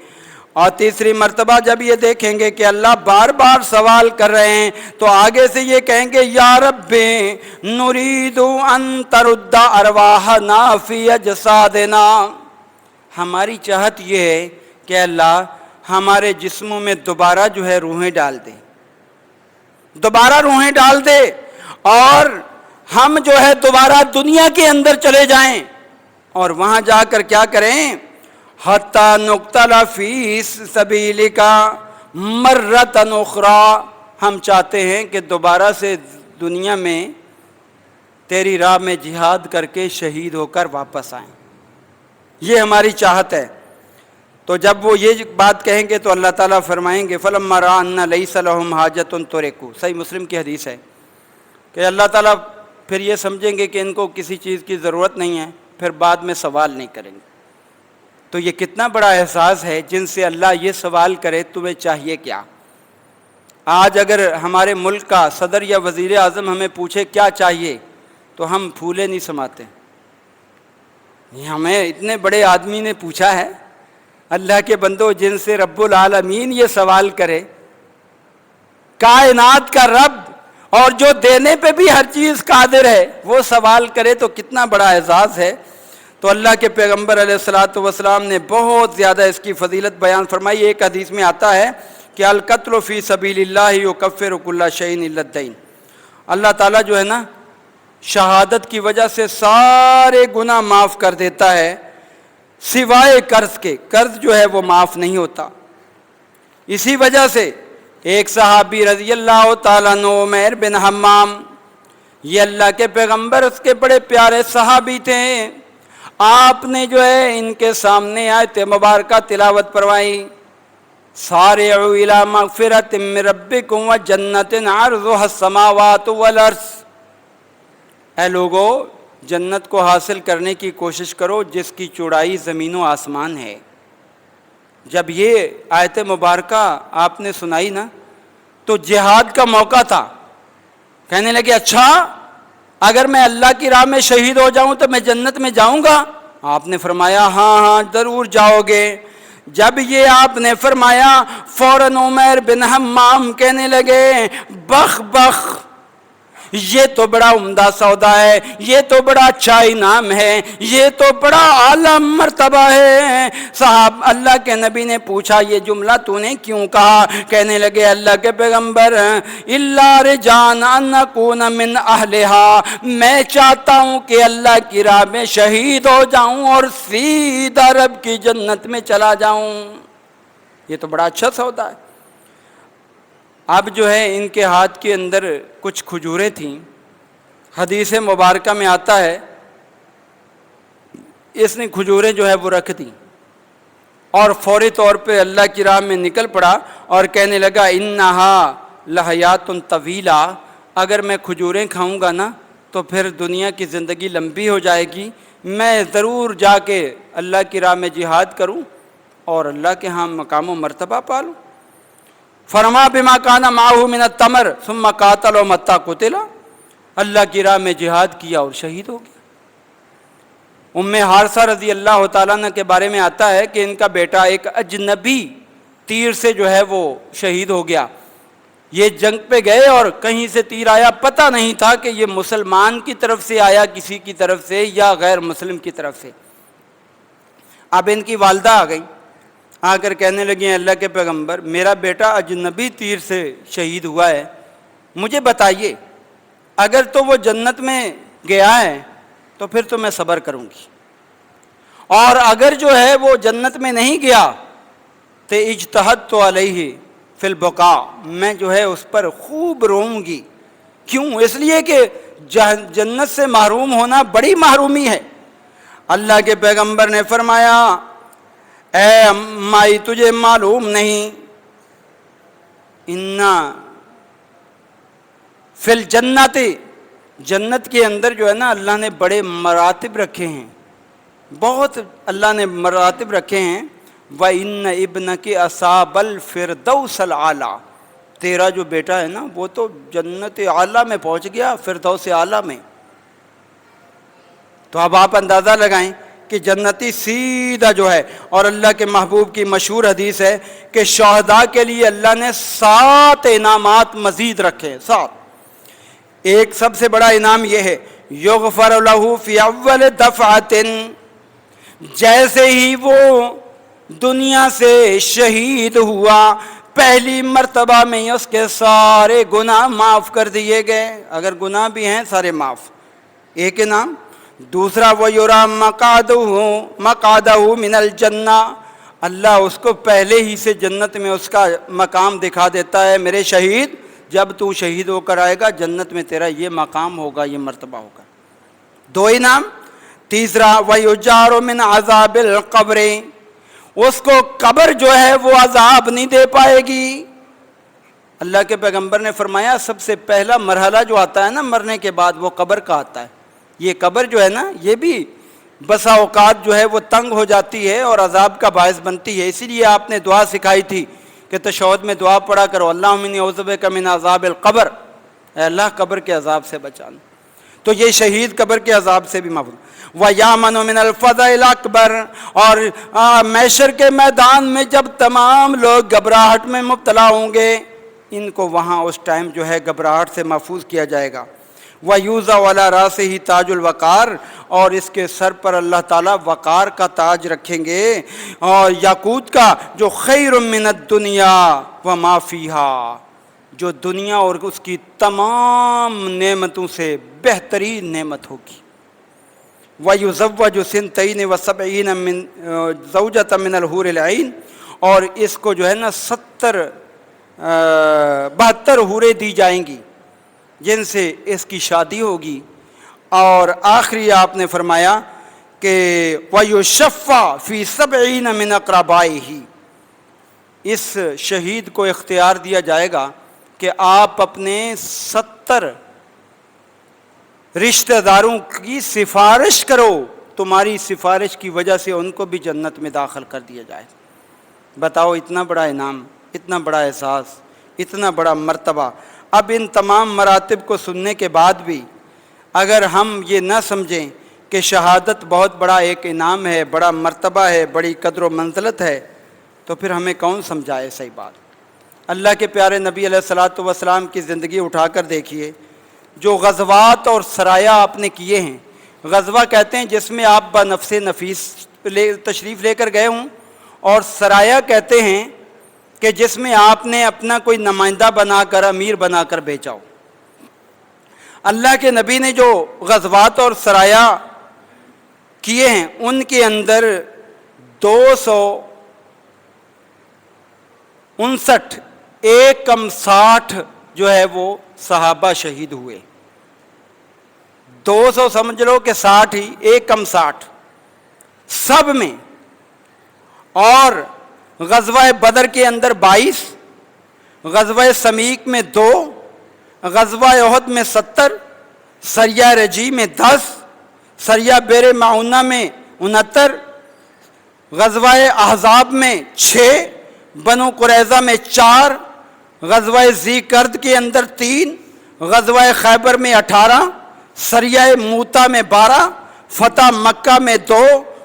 اور تیسری مرتبہ جب یہ دیکھیں گے کہ اللہ بار بار سوال کر رہے ہیں تو آگے سے یہ کہیں گے یا رب نرید ان ترد ارواحنا فی اجسادنا، ہماری چاہت یہ ہے کہ اللہ ہمارے جسموں میں دوبارہ جو ہے روحیں ڈال دے، دوبارہ روحیں ڈال دے اور ہم جو ہے دوبارہ دنیا کے اندر چلے جائیں اور وہاں جا کر کیا کریں؟ حتی نقتل فی سبیلک مرۃ اخری، ہم چاہتے ہیں کہ دوبارہ سے دنیا میں تیری راہ میں جہاد کر کے شہید ہو کر واپس آئیں، یہ ہماری چاہت ہے۔ تو جب وہ یہ بات کہیں گے تو اللہ تعالیٰ فرمائیں گے فلما رأى أن ليس لهم حاجة تركوا، صحیح مسلم کی حدیث ہے کہ اللہ تعالیٰ پھر یہ سمجھیں گے کہ ان کو کسی چیز کی ضرورت نہیں ہے، پھر بعد میں سوال نہیں کریں گے۔ تو یہ کتنا بڑا احساس ہے جن سے اللہ یہ سوال کرے تمہیں چاہیے کیا؟ آج اگر ہمارے ملک کا صدر یا وزیر اعظم ہمیں پوچھے کیا چاہیے تو ہم پھولے نہیں سماتے، ہمیں اتنے بڑے آدمی نے پوچھا ہے، اللہ کے بندو جن سے رب العالمین یہ سوال کرے، کائنات کا رب اور جو دینے پہ بھی ہر چیز قادر ہے، وہ سوال کرے تو کتنا بڑا اعزاز ہے۔ تو اللہ کے پیغمبر علیہ الصلوۃ والسلام نے بہت زیادہ اس کی فضیلت بیان فرمائی۔ ایک حدیث میں آتا ہے کہ القتل فی سبیل اللہ یکفر کل شیء الا الدین، اللہ تعالیٰ جو ہے نا شہادت کی وجہ سے سارے گناہ معاف کر دیتا ہے سوائے قرض کے، قرض جو ہے وہ معاف نہیں ہوتا۔ اسی وجہ سے ایک صحابی رضی اللہ تعالیٰ عنہ عمیر بن حمام، یہ اللہ کے پیغمبر اس کے بڑے پیارے صحابی تھے، آپ نے جو ہے ان کے سامنے آیت مبارکہ تلاوت فرمائی، سارعوا الی مغفرۃ من ربکم وجنۃ عرضها السماوات والارض، اے لوگو جنت کو حاصل کرنے کی کوشش کرو جس کی چوڑائی زمین و آسمان ہے۔ جب یہ آیت مبارکہ آپ نے سنائی نا تو جہاد کا موقع تھا، کہنے لگے اچھا اگر میں اللہ کی راہ میں شہید ہو جاؤں تو میں جنت میں جاؤں گا؟ آپ نے فرمایا ہاں ہاں ضرور جاؤ گے۔ جب یہ آپ نے فرمایا فوراً عمیر بن حمام کہنے لگے بخ بخ، یہ تو بڑا عمدہ سودا ہے، یہ تو بڑا اچھا انعام ہے، یہ تو بڑا اعلیٰ مرتبہ ہے۔ صاحب اللہ کے نبی نے پوچھا یہ جملہ تو نے کیوں کہا؟ کہنے لگے اللہ کے پیغمبر الا رجان ان اکون من اہلہا، میں چاہتا ہوں کہ اللہ کی راہ میں شہید ہو جاؤں اور سیدھا رب کی جنت میں چلا جاؤں، یہ تو بڑا اچھا سودا ہے۔ اب جو ہے ان کے ہاتھ کے اندر کچھ کھجوریں تھیں، حدیث مبارکہ میں آتا ہے اس نے کھجوریں جو ہے وہ رکھ دیں اور فوری طور پہ اللہ کی راہ میں نکل پڑا اور کہنے لگا انہا لحیات طویلہ، اگر میں کھجوریں کھاؤں گا نا تو پھر دنیا کی زندگی لمبی ہو جائے گی، میں ضرور جا کے اللہ کی راہ میں جہاد کروں اور اللہ کے ہاں مقام و مرتبہ پالوں۔ فرما بما کان معه من التمر ثم قاتل متى قتل، اللہ کی راہ میں جہاد کیا اور شہید ہو گیا۔ ام حارثہ رضی اللہ تعالیٰ عنہ کے بارے میں آتا ہے کہ ان کا بیٹا ایک اجنبی تیر سے جو ہے وہ شہید ہو گیا۔ یہ جنگ پہ گئے اور کہیں سے تیر آیا، پتہ نہیں تھا کہ یہ مسلمان کی طرف سے آیا کسی کی طرف سے یا غیر مسلم کی طرف سے۔ اب ان کی والدہ آ گئی، آ کر کہنے لگی ہیں اللہ کے پیغمبر میرا بیٹا اجنبی تیر سے شہید ہوا ہے، مجھے بتائیے اگر تو وہ جنت میں گیا ہے تو پھر تو میں صبر کروں گی، اور اگر جو ہے وہ جنت میں نہیں گیا تو اجتہدت علیہ فی البقاء، میں جو ہے اس پر خوب روؤں گی۔ کیوں؟ اس لیے کہ جنت سے محروم ہونا بڑی محرومی ہے۔ اللہ کے پیغمبر نے فرمایا اے مائی تجھے معلوم نہیں، انا فی الجنت، جنت کے اندر جو ہے نا اللہ نے بڑے مراتب رکھے ہیں، بہت اللہ نے مراتب رکھے ہیں۔ وَإِنَّ ابْنَكِ أَصَابَ الْفِرْدَوْسَ الْأَعْلَىٰ، تیرا جو بیٹا ہے نا وہ تو جنت اعلیٰ میں پہنچ گیا، فردوس اعلیٰ میں۔ تو اب آپ اندازہ لگائیں کہ جنتی سیدھا جو ہے، اور اللہ کے محبوب کی مشہور حدیث ہے کہ شہداء کے لیے اللہ نے 7 انعامات مزید رکھے ہیں، 7۔ ایک سب سے بڑا انعام یہ ہے یغفر لہ فی اول دفعۃ، جیسے ہی وہ دنیا سے شہید ہوا پہلی مرتبہ میں اس کے سارے گناہ معاف کر دیے گئے، اگر گناہ بھی ہیں سارے معاف، ایک انعام۔ دوسرا وَيُرَى مَقْعَدَهُ مِنَ الْجَنَّةِ، اللہ اس کو پہلے ہی سے جنت میں اس کا مقام دکھا دیتا ہے، میرے شہید جب تو شہید ہو کر آئے گا جنت میں تیرا یہ مقام ہوگا، یہ مرتبہ ہوگا، 2 انعام۔ تیسرا وَيُجَارُ مِنْ عَذَابِ الْقَبْرِ، اس کو قبر جو ہے وہ عذاب نہیں دے پائے گی۔ اللہ کے پیغمبر نے فرمایا سب سے پہلا مرحلہ جو آتا ہے نا مرنے کے بعد وہ قبر کا آتا ہے۔ یہ قبر جو ہے نا یہ بھی بسا اوقات جو ہے وہ تنگ ہو جاتی ہے اور عذاب کا باعث بنتی ہے، اسی لیے آپ نے دعا سکھائی تھی کہ تشہد میں دعا پڑھا کرو اللہم انی اعوذ بک من عذاب القبر، اے اللہ قبر کے عذاب سے بچانا۔ تو یہ شہید قبر کے عذاب سے بھی محفوظ۔ وَيَأْمَنُ مِنَ الْفَزَعِ الْأَكْبَرِ، اور محشر کے میدان میں جب تمام لوگ گھبراہٹ میں مبتلا ہوں گے ان کو وہاں اس ٹائم جو ہے گھبراہٹ سے محفوظ کیا جائے گا۔ وَيُوضَعُ عَلَىٰ رَأْسِهِ تَاجُ الْوَقَارِ، اور اس کے سر پر اللہ تعالیٰ وقار کا تاج رکھیں گے، اور یاقوت کا، جو خیر من الدنیا وما فیہا، جو دنیا اور اس کی تمام نعمتوں سے بہترین نعمت ہوگی۔ وَيُزَوَّجُ سِنْتَيْنِ وَسَبْعِينَ مِنْ زَوْجَةً مِنَ الْحُورِ الْعِينِ، اور اس کو جو ہے نا 72 حوریں دی جائیں گی جن سے اس کی شادی ہوگی۔ اور آخری آپ نے فرمایا کہ وَيُشَفَّعُ فِي 70 مِنْ أَقْرَبَائِهِ، اس شہید کو اختیار دیا جائے گا کہ آپ اپنے 70 رشتہ داروں کی سفارش کرو، تمہاری سفارش کی وجہ سے ان کو بھی جنت میں داخل کر دیا جائے۔ بتاؤ اتنا بڑا انعام، اتنا بڑا احساس، اتنا بڑا مرتبہ۔ اب ان تمام مراتب کو سننے کے بعد بھی اگر ہم یہ نہ سمجھیں کہ شہادت بہت بڑا ایک انعام ہے، بڑا مرتبہ ہے، بڑی قدر و منزلت ہے، تو پھر ہمیں کون سمجھائے صحیح بات۔ اللہ کے پیارے نبی علیہ الصلاۃ والسلام کی زندگی اٹھا کر دیکھیے، جو غزوات اور سرایہ آپ نے کیے ہیں، غزوہ کہتے ہیں جس میں آپ بنفس نفیس تشریف لے کر گئے ہوں، اور سرایہ کہتے ہیں کہ جس میں آپ نے اپنا کوئی نمائندہ بنا کر، امیر بنا کر بھیجا ہو۔ اللہ کے نبی نے جو غزوات اور سرایہ کیے ہیں ان کے اندر 259 ایک کم 60 جو ہے وہ صحابہ شہید ہوئے۔ 200 سمجھ لو کہ 60 ہی، ایک کم 60 سب میں۔ اور غزوہ بدر کے اندر 22، غزوہ سمیق میں 2، غزوہ احد میں 70، سریہ رجی میں 10، سریہ بیر معونہ میں 69، غزوہ احزاب میں 6، بنو قریظہ میں 4، غزوہ ذی کرد کے اندر 3، غزوہ خیبر میں 18، سریہ موتا میں 12، فتح مکہ میں 2،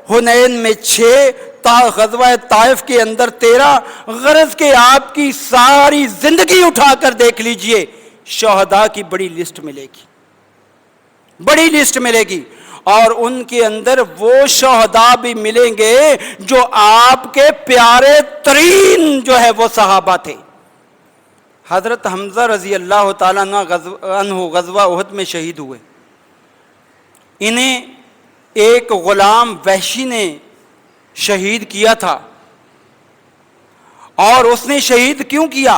حنین میں 6، غزوہ طائف کے اندر 13۔ غرض کہ آپ کی ساری زندگی اٹھا کر دیکھ لیجئے، شہداء کی بڑی لسٹ ملے گی، بڑی لسٹ ملے گی، اور ان کے اندر وہ شہداء بھی ملیں گے جو آپ کے پیارے ترین جو ہے وہ صحابہ تھے۔ حضرت حمزہ رضی اللہ تعالیٰ عنہ غزوہ احد میں شہید ہوئے۔ انہیں ایک غلام وحشی نے شہید کیا تھا، اور اس نے شہید کیوں کیا؟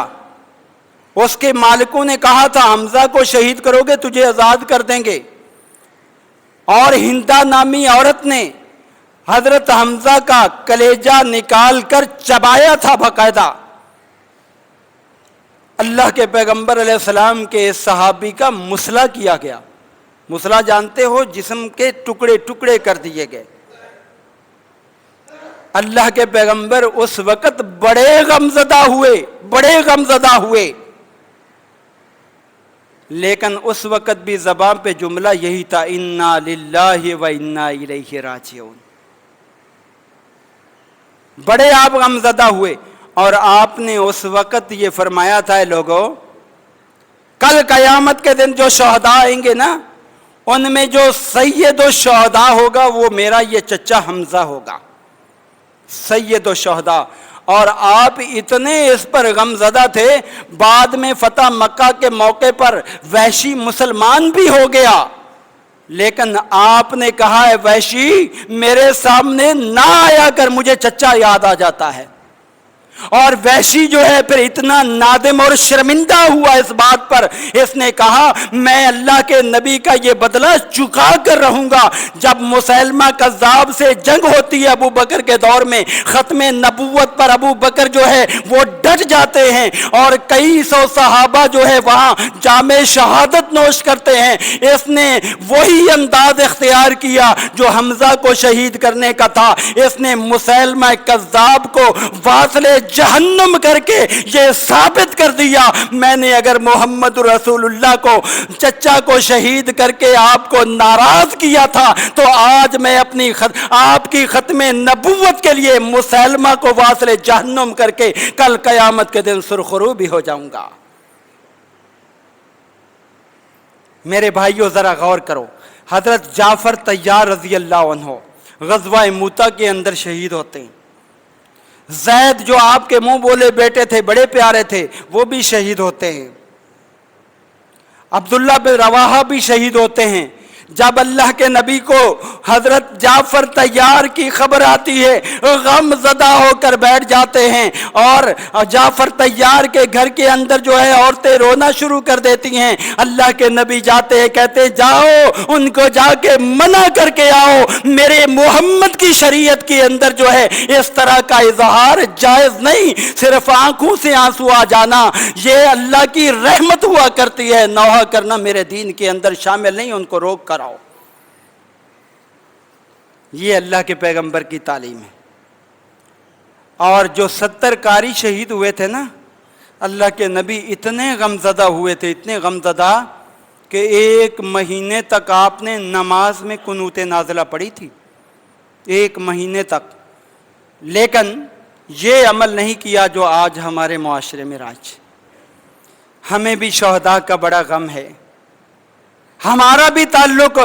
اس کے مالکوں نے کہا تھا حمزہ کو شہید کرو گے تجھے آزاد کر دیں گے، اور ہندا نامی عورت نے حضرت حمزہ کا کلیجہ نکال کر چبایا تھا باقاعدہ۔ اللہ کے پیغمبر علیہ السلام کے اس صحابی کا مسلح کیا گیا۔ مسلح جانتے ہو، جسم کے ٹکڑے ٹکڑے کر دیے گئے۔ اللہ کے پیغمبر اس وقت بڑے غمزدہ ہوئے، لیکن اس وقت بھی زبان پہ جملہ یہی تھا، انا للہ و انا الیہ راجعون۔ بڑے آپ غمزدہ ہوئے، اور آپ نے اس وقت یہ فرمایا تھا، اے لوگو کل قیامت کے دن جو شہداء آئیں گے نا، ان میں جو سید الشہداء ہوگا وہ میرا یہ چچا حمزہ ہوگا، سید الشہداء۔ اور آپ اتنے اس پر غمزدہ تھے، بعد میں فتح مکہ کے موقع پر وحشی مسلمان بھی ہو گیا، لیکن آپ نے کہا ہے وحشی میرے سامنے نہ آیا کر، مجھے چچا یاد آ جاتا ہے۔ اور وحشی جو ہے پھر اتنا نادم اور شرمندہ ہوا اس بات پر، اس نے کہا میں اللہ کے نبی کا یہ بدلہ چکا کر رہوں گا۔ جب مسیلمہ کذاب سے جنگ ہوتی ہے ابو بکر کے دور میں، ختم نبوت پر ابو بکر جو ہے وہ ڈٹ جاتے ہیں، اور کئی سو صحابہ جو ہے وہاں جام شہادت نوش کرتے ہیں۔ اس نے وہی انداز اختیار کیا جو حمزہ کو شہید کرنے کا تھا۔ اس نے مسیلمہ کذاب کو واصل جہنم کر کے یہ ثابت کر دیا، میں نے اگر محمد رسول اللہ کو چچا کو شہید کر کے آپ کو ناراض کیا تھا، تو آج میں اپنی آپ کی ختم نبوت کے لیے مسیلمہ کو واصل جہنم کر کے کل قیامت کے دن سرخرو بھی ہو جاؤں گا۔ میرے بھائیو ذرا غور کرو، حضرت جعفر طیار رضی اللہ عنہ غزوہ موتا کے اندر شہید ہوتے ہیں۔ زید جو آپ کے منہ بولے بیٹے تھے، بڑے پیارے تھے، وہ بھی شہید ہوتے ہیں۔ عبداللہ بن رواحہ بھی شہید ہوتے ہیں۔ جب اللہ کے نبی کو حضرت جعفر طیار کی خبر آتی ہے، غم زدہ ہو کر بیٹھ جاتے ہیں، اور جعفر طیار کے گھر کے اندر جو ہے عورتیں رونا شروع کر دیتی ہیں۔ اللہ کے نبی جاتے ہیں، کہتے جاؤ ان کو جا کے منع کر کے آؤ، میرے محمد کی شریعت کے اندر جو ہے اس طرح کا اظہار جائز نہیں، صرف آنکھوں سے آنسو آ جانا یہ اللہ کی رحمت ہوا کرتی ہے، نوحہ کرنا میرے دین کے اندر شامل نہیں، ان کو روک کر آؤ۔ یہ اللہ کے پیغمبر کی تعلیم ہے۔ اور جو 70 قاری شہید ہوئے تھے نا، اللہ کے نبی اتنے غمزدہ ہوئے تھے، اتنے غمزدہ کہ 1 مہینے تک آپ نے نماز میں قنوت نازلہ پڑھی تھی، 1 مہینے تک۔ لیکن یہ عمل نہیں کیا جو آج ہمارے معاشرے میں راج۔ ہمیں بھی شہداء کا بڑا غم ہے، ہمارا بھی تعلق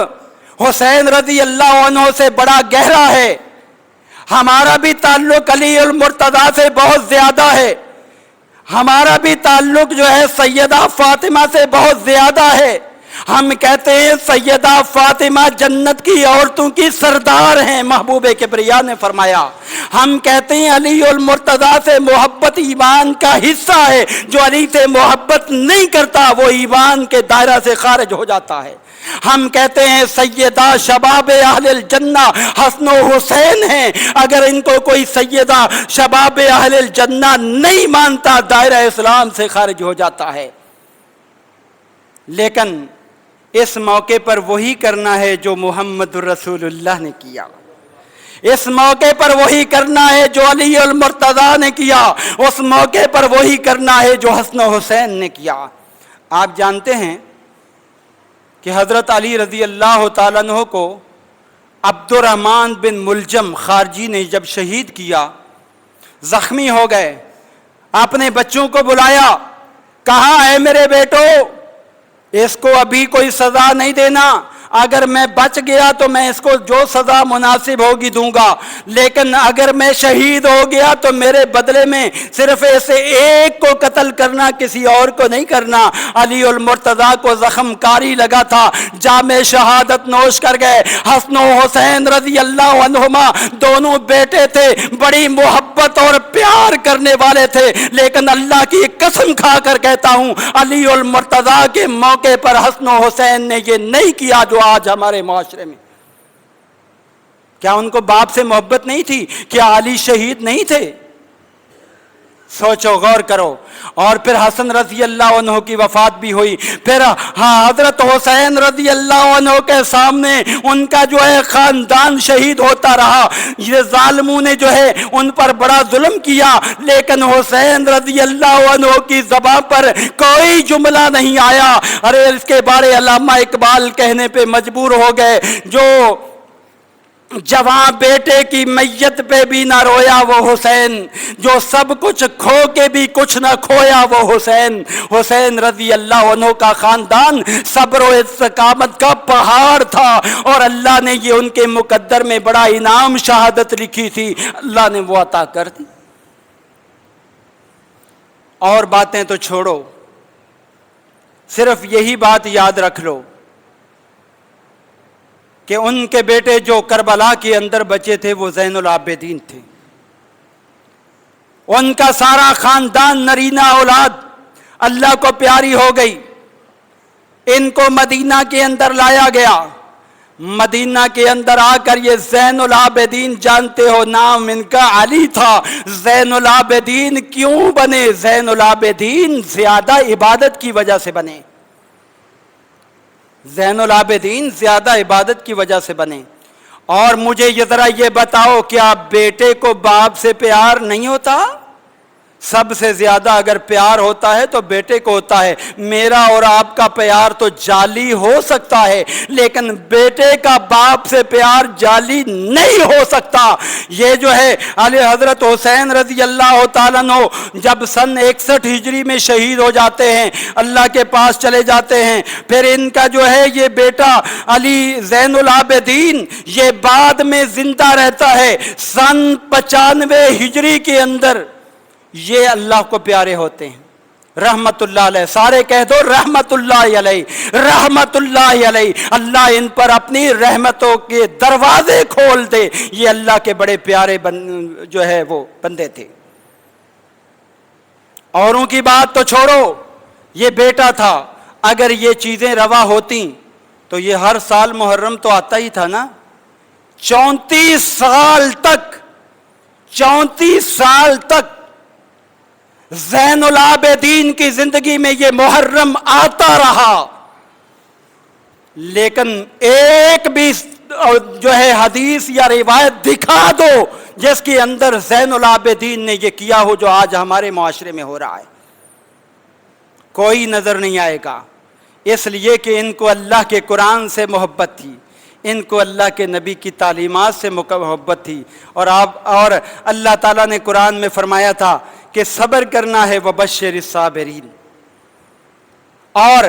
حسین رضی اللہ عنہ سے بڑا گہرا ہے، ہمارا بھی تعلق علی المرتضیٰ سے بہت زیادہ ہے، ہمارا بھی تعلق جو ہے سیدہ فاطمہ سے بہت زیادہ ہے۔ ہم کہتے ہیں سیدہ فاطمہ جنت کی عورتوں کی سردار ہیں، محبوب کبریا نے فرمایا۔ ہم کہتے ہیں علی المرتضیٰ سے محبت ایمان کا حصہ ہے، جو علی سے محبت نہیں کرتا وہ ایمان کے دائرہ سے خارج ہو جاتا ہے۔ ہم کہتے ہیں سیدہ شباب اہل الجنہ حسن و حسین ہیں، اگر ان کو کوئی سیدہ شباب اہل الجنہ نہیں مانتا دائرہ اسلام سے خارج ہو جاتا ہے۔ لیکن اس موقع پر وہی کرنا ہے جو محمد رسول اللہ نے کیا، اس موقع پر وہی کرنا ہے جو علی المرتضیٰ نے کیا، اس موقع پر وہی کرنا ہے جو حسن و حسین نے کیا۔ آپ جانتے ہیں کہ حضرت علی رضی اللہ تعالیٰ عنہ کو عبد الرحمن بن ملجم خارجی نے جب شہید کیا، زخمی ہو گئے، اپنے بچوں کو بلایا، کہا اے میرے بیٹو، اس کو ابھی کوئی سزا نہیں دینا، اگر میں بچ گیا تو میں اس کو جو سزا مناسب ہوگی دوں گا، لیکن اگر میں شہید ہو گیا تو میرے بدلے میں صرف ایسے ایک کو قتل کرنا، کسی اور کو نہیں کرنا۔ علی المرتضیٰ کو زخم کاری لگا تھا، جام شہادت نوش کر گئے۔ حسن و حسین رضی اللہ عنہما دونوں بیٹے تھے، بڑی محبت اور پیار کرنے والے تھے، لیکن اللہ کی قسم کھا کر کہتا ہوں، علی المرتضیٰ کے موقع پر حسن و حسین نے یہ نہیں کیا جو آج ہمارے معاشرے میں۔ کیا ان کو باپ سے محبت نہیں تھی؟ کیا علی شہید نہیں تھے؟ سوچو، غور کرو۔ اور پھر حسن رضی اللہ عنہ کی وفات بھی ہوئی، پھر حضرت حسین رضی اللہ عنہ کے سامنے ان کا جو ہے خاندان شہید ہوتا رہا۔ یہ ظالموں نے جو ہے ان پر بڑا ظلم کیا، لیکن حسین رضی اللہ عنہ کی زبان پر کوئی جملہ نہیں آیا۔ ارے اس کے بارے علامہ اقبال کہنے پہ مجبور ہو گئے، جو جوان بیٹے کی میت پہ بھی نہ رویا وہ حسین، جو سب کچھ کھو کے بھی کچھ نہ کھویا وہ حسین۔ حسین رضی اللہ عنہ کا خاندان صبر و استقامت کا پہاڑ تھا، اور اللہ نے یہ ان کے مقدر میں بڑا انعام شہادت لکھی تھی، اللہ نے وہ عطا کر دی۔ اور باتیں تو چھوڑو، صرف یہی بات یاد رکھ لو کہ ان کے بیٹے جو کربلا کے اندر بچے تھے وہ زین العابدین تھے۔ ان کا سارا خاندان، نرینہ اولاد اللہ کو پیاری ہو گئی۔ ان کو مدینہ کے اندر لایا گیا۔ مدینہ کے اندر آ کر یہ زین العابدین، جانتے ہو نام ان کا علی تھا۔ زین العابدین کیوں بنے؟ زین العابدین زیادہ عبادت کی وجہ سے بنے۔ زین العابدین زیادہ عبادت کی وجہ سے بنے۔ اور مجھے یہ ذرا یہ بتاؤ، کیا بیٹے کو باپ سے پیار نہیں ہوتا؟ سب سے زیادہ اگر پیار ہوتا ہے تو بیٹے کو ہوتا ہے۔ میرا اور آپ کا پیار تو جعلی ہو سکتا ہے، لیکن بیٹے کا باپ سے پیار جعلی نہیں ہو سکتا۔ یہ جو ہے علی حضرت حسین رضی اللہ تعالیٰ عنہ جب سن 61 ہجری میں شہید ہو جاتے ہیں، اللہ کے پاس چلے جاتے ہیں، پھر ان کا جو ہے یہ بیٹا علی زین العابدین یہ بعد میں زندہ رہتا ہے۔ سن 95 ہجری کے اندر یہ اللہ کو پیارے ہوتے ہیں، رحمت اللہ علیہ۔ سارے کہہ دو رحمت اللہ علیہ، رحمت اللہ علیہ۔ اللہ ان پر اپنی رحمتوں کے دروازے کھول دے۔ یہ اللہ کے بڑے پیارے جو ہے وہ بندے تھے۔ اوروں کی بات تو چھوڑو، یہ بیٹا تھا۔ اگر یہ چیزیں روا ہوتی تو یہ ہر سال محرم تو آتا ہی تھا نا۔ 34 سال تک زین العابدین کی زندگی میں یہ محرم آتا رہا، لیکن ایک بھی جو ہے حدیث یا روایت دکھا دو جس کے اندر زین العابدین نے یہ کیا ہو جو آج ہمارے معاشرے میں ہو رہا ہے، کوئی نظر نہیں آئے گا۔ اس لیے کہ ان کو اللہ کے قرآن سے محبت تھی، ان کو اللہ کے نبی کی تعلیمات سے محبت تھی، اور اللہ تعالیٰ نے قرآن میں فرمایا تھا کہ صبر کرنا ہے وبشر الصابرین، اور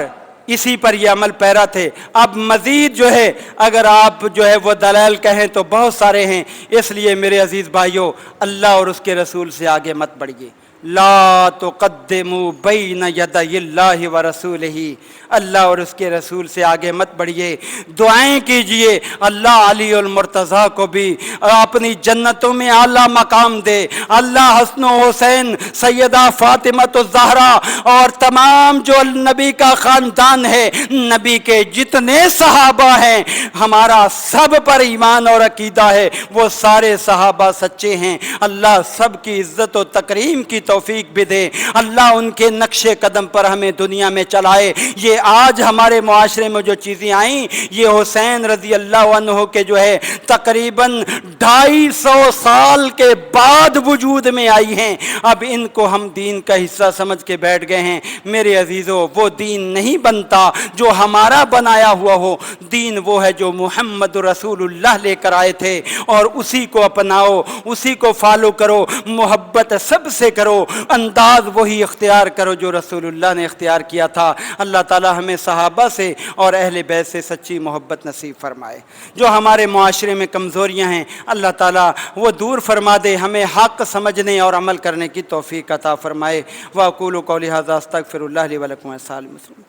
اسی پر یہ عمل پیرا تھے۔ اب مزید جو ہے اگر آپ جو ہے وہ دلائل کہیں تو بہت سارے ہیں، اس لیے میرے عزیز بھائیوں، اللہ اور اس کے رسول سے آگے مت بڑھیے۔ لا تقدموا بین یدی اللہ ورسولہ، اللہ اور اس کے رسول سے آگے مت بڑھیے۔ دعائیں کیجئے اللہ علی المرتضیٰ کو بھی اپنی جنتوں میں اعلیٰ مقام دے۔ اللہ حسن و حسین، سیدہ فاطمہ الزہرا اور تمام جو نبی کا خاندان ہے، نبی کے جتنے صحابہ ہیں، ہمارا سب پر ایمان اور عقیدہ ہے وہ سارے صحابہ سچے ہیں۔ اللہ سب کی عزت و تکریم کی توفیق بھی دے، اللہ ان کے نقش قدم پر ہمیں دنیا میں چلائے۔ یہ آج ہمارے معاشرے میں جو چیزیں آئیں، یہ حسین رضی اللہ عنہ کے جو ہے تقریباً 250 سال کے بعد وجود میں آئی ہیں، اب ان کو ہم دین کا حصہ سمجھ کے بیٹھ گئے ہیں۔ میرے عزیزو، وہ دین نہیں بنتا جو ہمارا بنایا ہوا ہو، دین وہ ہے جو محمد رسول اللہ لے کر آئے تھے، اور اسی کو اپناؤ، اسی کو فالو کرو، محبت سب سے کرو، انداز وہی اختیار کرو جو رسول اللہ نے اختیار کیا تھا۔ اللہ تعالی ہمیں صحابہ سے اور اہل بیت سے سچی محبت نصیب فرمائے۔ جو ہمارے معاشرے میں کمزوریاں ہیں اللہ تعالی وہ دور فرما دے، ہمیں حق سمجھنے اور عمل کرنے کی توفیق عطا فرمائے۔ وَأَقُولُ قَوْلِي هَذَا أَسْتَغْفِرُ اللَّهَ لِي وَلَكُمْ وَلِسَائِرِ الْمُسْلِمِينَ۔